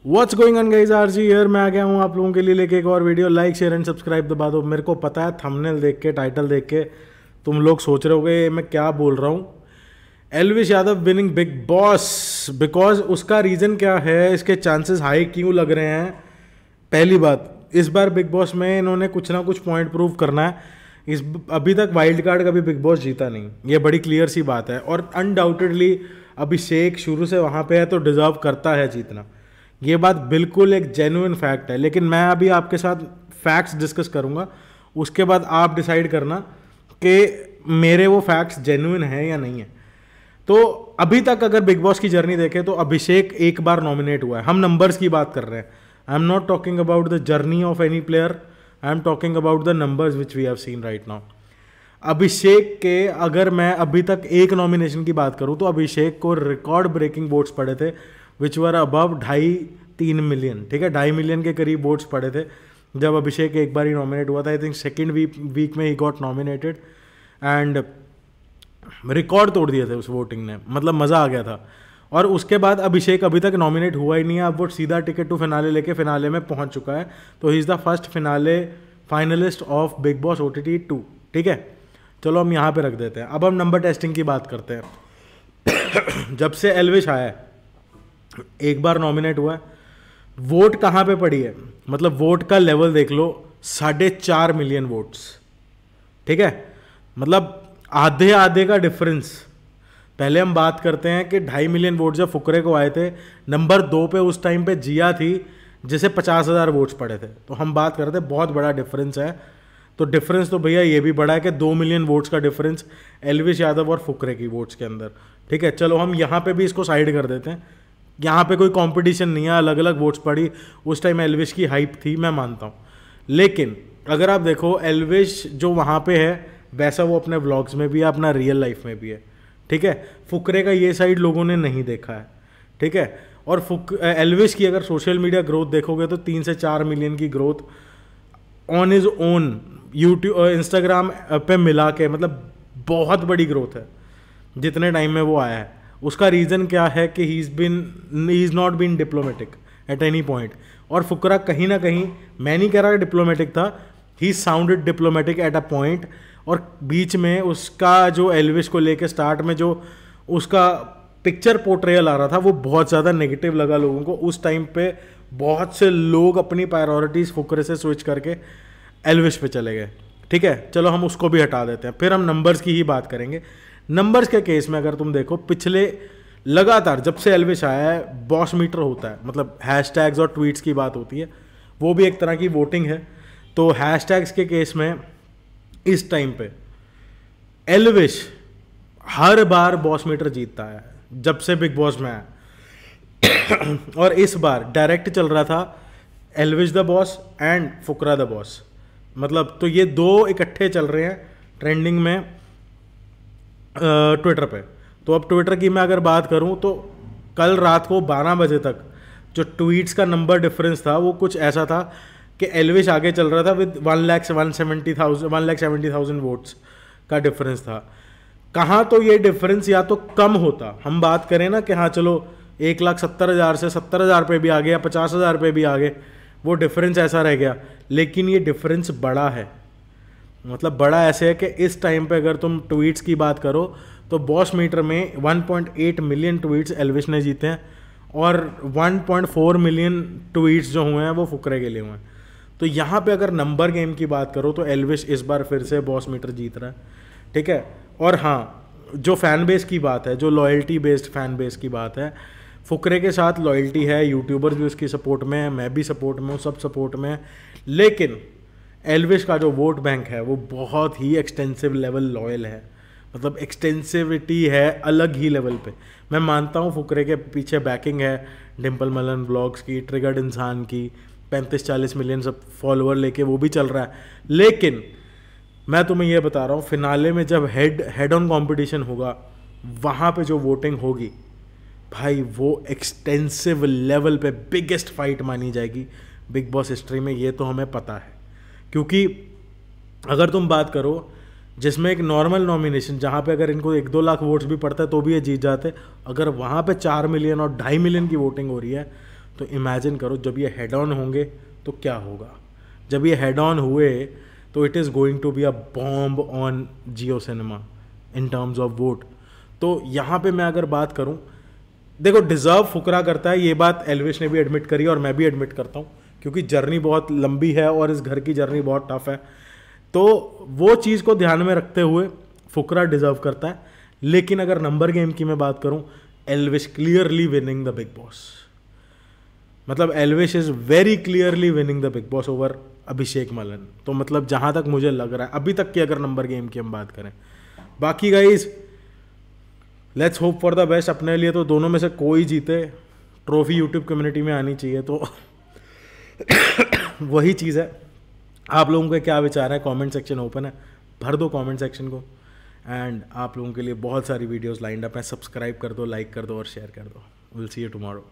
What's going on guys, RG here. मैं आ गया हूँ आप लोगों के लिए लेके एक और video. Like share and subscribe दबा दो। मेरे को पता है थंबनेल देख के, टाइटल देख के तुम लोग सोच रहे होगे मैं क्या बोल रहा हूँ। Elvish Yadav winning big boss, because उसका रीज़न क्या है, इसके चांसेस हाई क्यों लग रहे हैं। पहली बात, इस बार बिग बॉस में इन्होंने कुछ ना कुछ पॉइंट प्रूव करना है। अभी तक वाइल्ड कार्ड कभी बिग बॉस जीता नहीं, ये बड़ी क्लियर सी बात है। और अनडाउटेडली अभिषेक शुरू से वहाँ पे है तो डिजर्व करता है जीतना। ये बात बिल्कुल एक जेन्युइन फैक्ट है। लेकिन मैं अभी आपके साथ फैक्ट्स डिस्कस करूँगा, उसके बाद आप डिसाइड करना कि मेरे वो फैक्ट्स जेन्युइन है या नहीं है। तो अभी तक अगर बिग बॉस की जर्नी देखें तो अभिषेक एक बार नॉमिनेट हुआ है। हम नंबर्स की बात कर रहे हैं। I am not talking about the journey of any player, I am talking about the numbers which we have seen right now. Abhishek के अगर मैं अभी तक एक नॉमिनेशन की बात करूं तो अभिषेक को रिकॉर्ड ब्रेकिंग वोट्स पड़े थे विच वर अबव 2.5-3 मिलियन। ठीक है, 2.5 मिलियन के करीब वोट्स पड़े थे जब अभिषेक एक बार ही नॉमिनेट हुआ था। आई थिंक सेकेंड वीक में he got nominated and record तोड़ दिए थे उस वोटिंग ने, मतलब मज़ा आ गया था। और उसके बाद अभिषेक अभी तक नॉमिनेट हुआ ही नहीं है। अब वो सीधा टिकट टू फिनाले लेके फिनाले में पहुंच चुका है। तो he is the first finale finalist of big boss OTT 2। ठीक है, चलो हम यहाँ पे रख देते हैं। अब हम नंबर टेस्टिंग की बात करते हैं। जब से एल्विश आया है, एक बार नॉमिनेट हुआ है, वोट कहाँ पे पड़ी है, मतलब वोट का लेवल देख लो, 4.5 मिलियन वोट्स। ठीक है, मतलब आधे आधे का डिफरेंस। पहले हम बात करते हैं कि 2.5 मिलियन वोट जब फुकरे को आए थे, नंबर 2 पे उस टाइम पे जिया थी जिसे 50,000 वोट्स पड़े थे। तो हम बात कर रहे थे बहुत बड़ा डिफरेंस है। तो डिफरेंस तो भैया ये भी बड़ा है कि 2 मिलियन वोट्स का डिफरेंस एल्विश यादव और फुकरे की वोट्स के अंदर। ठीक है, चलो हम यहाँ पे भी इसको साइड कर देते हैं। यहाँ पे कोई कंपटीशन नहीं है, अलग अलग वोट्स पड़ी। उस टाइम एल्विश की हाइप थी, मैं मानता हूँ। लेकिन अगर आप देखो, एल्विश जो वहाँ पे है वैसा वो अपने व्लॉग्स में भी है, अपना रियल लाइफ में भी है। ठीक है, फुकरे का ये साइड लोगों ने नहीं देखा है। ठीक है, और एल्विश की अगर सोशल मीडिया ग्रोथ देखोगे तो 3 से 4 मिलियन की growth on is own YouTube Instagram पे मिला के, मतलब बहुत बड़ी ग्रोथ है जितने टाइम में वो आया है। उसका रीज़न क्या है कि he is not been diplomatic at any point. और फुकरा कहीं ना कहीं, मैं नहीं कह रहा डिप्लोमेटिक था, he sounded diplomatic at a point. और बीच में उसका जो एल्विश को लेके स्टार्ट में जो उसका पिक्चर पोर्ट्रेयल आ रहा था वो बहुत ज़्यादा नेगेटिव लगा लोगों को। उस टाइम पे बहुत से लोग अपनी प्रायोरिटीज़ फुकरे से स्विच करके एल्विश पे चले गए। ठीक है, चलो हम उसको भी हटा देते हैं, फिर हम नंबर्स की ही बात करेंगे। नंबर्स के केस में अगर तुम देखो, पिछले लगातार जब से एल्विश आया है बॉस मीटर होता है, मतलब हैशटैग्स और ट्वीट्स की बात होती है, वो भी एक तरह की वोटिंग है। तो हैशटैग्स के केस में इस टाइम पे एल्विश हर बार बॉस मीटर जीतता है जब से बिग बॉस में आया। और इस बार डायरेक्ट चल रहा था Elvish the boss and Fukra the boss, मतलब तो ये दो इकट्ठे चल रहे हैं ट्रेंडिंग में ट्विटर पे। तो अब ट्विटर की मैं अगर बात करूं तो कल रात को 12 बजे तक जो ट्वीट्स का नंबर डिफरेंस था वो कुछ ऐसा था कि एल्विश आगे चल रहा था विद 1,70,000 वोट्स का डिफरेंस था। कहाँ तो ये डिफरेंस या तो कम होता, हम बात करें ना कि हाँ चलो 1,70,000 से 70,000 पे भी आ गए या 50,000 पे भी आ गए, वो डिफरेंस ऐसा रह गया। लेकिन ये डिफरेंस बड़ा है, मतलब बड़ा ऐसे है कि इस टाइम पे अगर तुम ट्वीट्स की बात करो तो बॉस मीटर में 1.8 मिलियन ट्वीट्स एल्विश ने जीते हैं और 1.4 मिलियन ट्वीट्स जो हुए हैं वो फुकरे के लिए हुए हैं। तो यहाँ पे अगर नंबर गेम की बात करो तो एल्विश इस बार फिर से बॉस मीटर जीत रहा है। ठीक है, और हाँ, जो फैन बेस की बात है, जो लॉयल्टी बेस्ड फैन बेस की बात है, फुकरे के साथ लॉयल्टी है, यूट्यूबर्स भी उसकी सपोर्ट में है, मैं भी सपोर्ट में हूँ, सब सपोर्ट में है। लेकिन एल्विश का जो वोट बैंक है वो बहुत ही एक्सटेंसिव लेवल लॉयल है, मतलब एक्सटेंसिविटी है अलग ही लेवल पे। मैं मानता हूँ फुकरे के पीछे बैकिंग है डिम्पल मलन व्लॉग्स की, ट्रिगर्ड इंसान की, 35-40 मिलियन सब फॉलोअर लेके वो भी चल रहा है। लेकिन मैं तुम्हें ये बता रहा हूँ, फिनाले में जब हेड ऑन कंपटीशन होगा वहाँ पे जो वोटिंग होगी भाई, वो एक्सटेंसिव लेवल पे बिगेस्ट फाइट मानी जाएगी बिग बॉस हिस्ट्री में। ये तो हमें पता है, क्योंकि अगर तुम बात करो जिसमें एक नॉर्मल नॉमिनेशन जहाँ पे अगर इनको 1-2 लाख वोट्स भी पड़ता है तो भी ये जीत जाते, अगर वहाँ पे 4 मिलियन और 2.5 मिलियन की वोटिंग हो रही है तो इमेजिन करो जब ये हेड ऑन होंगे तो क्या होगा। जब ये हेड ऑन हुए तो it is going to be a bomb on Jio cinema in terms of vote. तो यहाँ पे मैं अगर बात करूँ, देखो डिज़र्व फुकरा करता है, ये बात एल्विश ने भी एडमिट करी और मैं भी एडमिट करता हूँ, क्योंकि जर्नी बहुत लंबी है और इस घर की जर्नी बहुत टफ है। तो वो चीज़ को ध्यान में रखते हुए फुकरा डिज़र्व करता है। लेकिन अगर नंबर गेम की मैं बात करूँ, Elvish clearly winning the Bigg Boss. मतलब Elvish is very clearly winning the Bigg Boss over Abhishek Malhan. तो मतलब जहाँ तक मुझे लग रहा है अभी तक की अगर नंबर गेम की हम बात करें, बाकी guys let's hope for the best. अपने लिए तो दोनों में से कोई जीते, ट्रॉफी यूट्यूब कम्युनिटी में आनी चाहिए, तो वही चीज़ है। आप लोगों के क्या विचार है, कमेंट सेक्शन ओपन है, भर दो कमेंट सेक्शन को। एंड आप लोगों के लिए बहुत सारी वीडियोस लाइंड अप हैं, सब्सक्राइब कर दो, लाइक कर दो और शेयर कर दो। Will see you tomorrow.